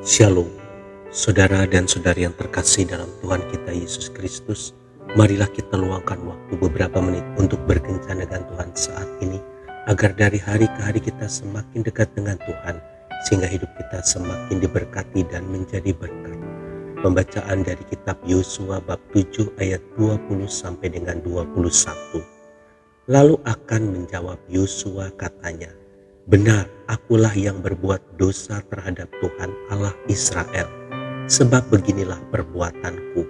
Shalom, saudara dan saudari yang terkasih dalam Tuhan kita Yesus Kristus. Marilah kita luangkan waktu beberapa menit untuk berkencan dengan Tuhan saat ini, agar dari hari ke hari kita semakin dekat dengan Tuhan, sehingga hidup kita semakin diberkati dan menjadi berkat. Pembacaan dari kitab Yosua bab 7 ayat 20 sampai dengan 21. Lalu akan menjawab Yosua katanya, "Benar, akulah yang berbuat dosa terhadap Tuhan Allah Israel. Sebab beginilah perbuatanku.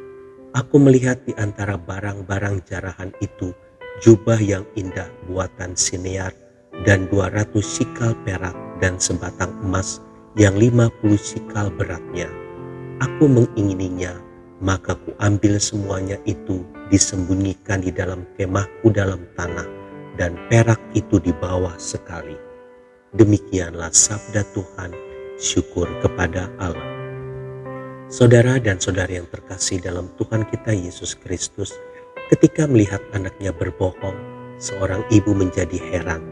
Aku melihat di antara barang-barang jarahan itu jubah yang indah buatan Sinear dan 200 sikal perak dan sebatang emas yang 50 sikal beratnya. Aku mengingininya, maka kuambil semuanya itu disembunyikan di dalam kemahku dalam tanah, dan perak itu di bawah sekali." Demikianlah sabda Tuhan, syukur kepada Allah. Saudara dan saudari yang terkasih dalam Tuhan kita Yesus Kristus, ketika melihat anaknya berbohong, seorang ibu menjadi heran.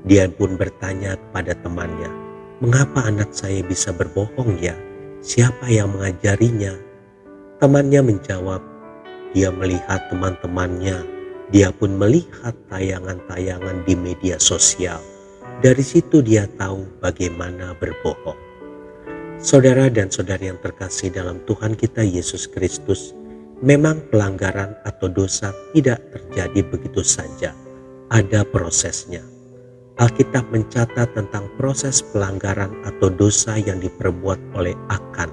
Dia pun bertanya kepada temannya, "Mengapa anak saya bisa berbohong ya? Siapa yang mengajarinya?" Temannya menjawab, "Dia melihat teman-temannya, dia pun melihat tayangan-tayangan di media sosial. Dari situ dia tahu bagaimana berbohong." Saudara dan saudari yang terkasih dalam Tuhan kita Yesus Kristus, memang pelanggaran atau dosa tidak terjadi begitu saja. Ada prosesnya. Alkitab mencatat tentang proses pelanggaran atau dosa yang diperbuat oleh Akan.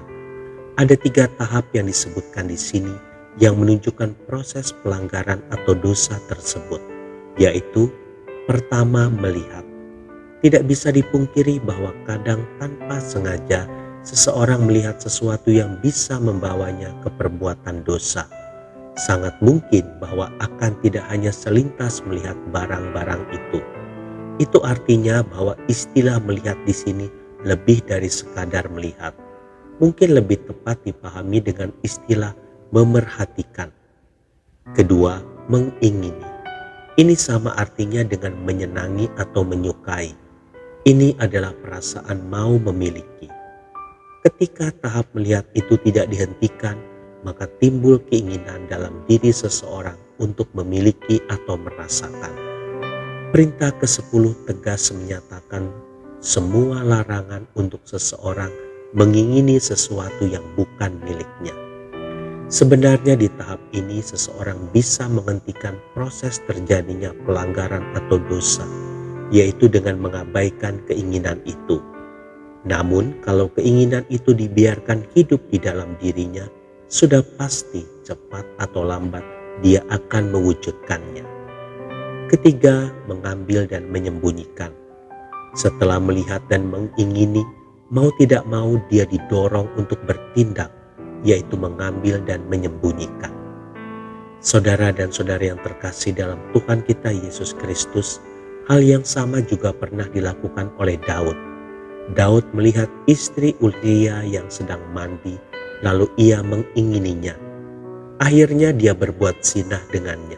Ada 3 tahap yang disebutkan di sini yang menunjukkan proses pelanggaran atau dosa tersebut, yaitu pertama, melihat. Tidak bisa dipungkiri bahwa kadang tanpa sengaja seseorang melihat sesuatu yang bisa membawanya ke perbuatan dosa. Sangat mungkin bahwa Akan tidak hanya selintas melihat barang-barang itu. Itu artinya bahwa istilah melihat di sini lebih dari sekadar melihat. Mungkin lebih tepat dipahami dengan istilah memerhatikan. Kedua, mengingini. Ini sama artinya dengan menyenangi atau menyukai. Ini adalah perasaan mau memiliki. Ketika tahap melihat itu tidak dihentikan, maka timbul keinginan dalam diri seseorang untuk memiliki atau merasakan. Perintah ke-10 tegas menyatakan semua larangan untuk seseorang mengingini sesuatu yang bukan miliknya. Sebenarnya di tahap ini seseorang bisa menghentikan proses terjadinya pelanggaran atau dosa, yaitu dengan mengabaikan keinginan itu. Namun kalau keinginan itu dibiarkan hidup di dalam dirinya, sudah pasti cepat atau lambat dia akan mewujudkannya. Ketiga, mengambil dan menyembunyikan. Setelah melihat dan mengingini, mau tidak mau dia didorong untuk bertindak, yaitu mengambil dan menyembunyikan. Saudara dan saudari yang terkasih dalam Tuhan kita Yesus Kristus, hal yang sama juga pernah dilakukan oleh Daud. Daud melihat istri Uria yang sedang mandi, lalu ia mengingininya. Akhirnya dia berbuat zina dengannya.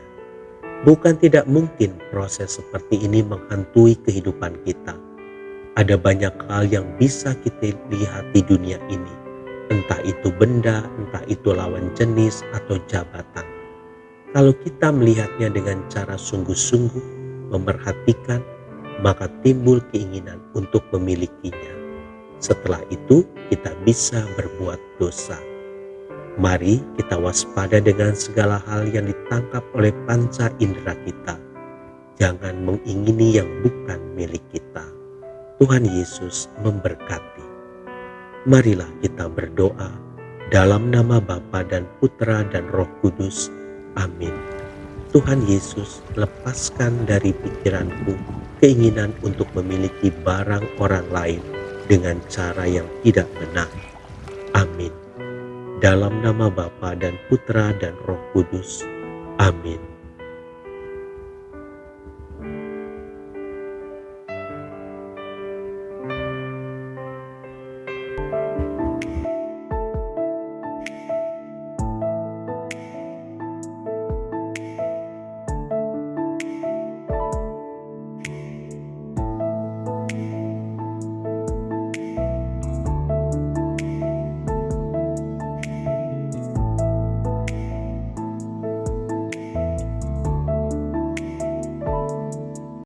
Bukan tidak mungkin proses seperti ini menghantui kehidupan kita. Ada banyak hal yang bisa kita lihat di dunia ini, entah itu benda, entah itu lawan jenis atau jabatan. Kalau kita melihatnya dengan cara sungguh-sungguh, memerhatikan, maka timbul keinginan untuk memilikinya. Setelah itu kita bisa berbuat dosa. Mari kita waspada dengan segala hal yang ditangkap oleh panca indera kita. Jangan mengingini yang bukan milik kita. Tuhan Yesus memberkati. Marilah kita berdoa dalam nama Bapa dan Putra dan Roh Kudus. Amin. Tuhan Yesus, lepaskan dari pikiranku keinginan untuk memiliki barang orang lain dengan cara yang tidak benar. Amin. Dalam nama Bapa dan Putra dan Roh Kudus. Amin.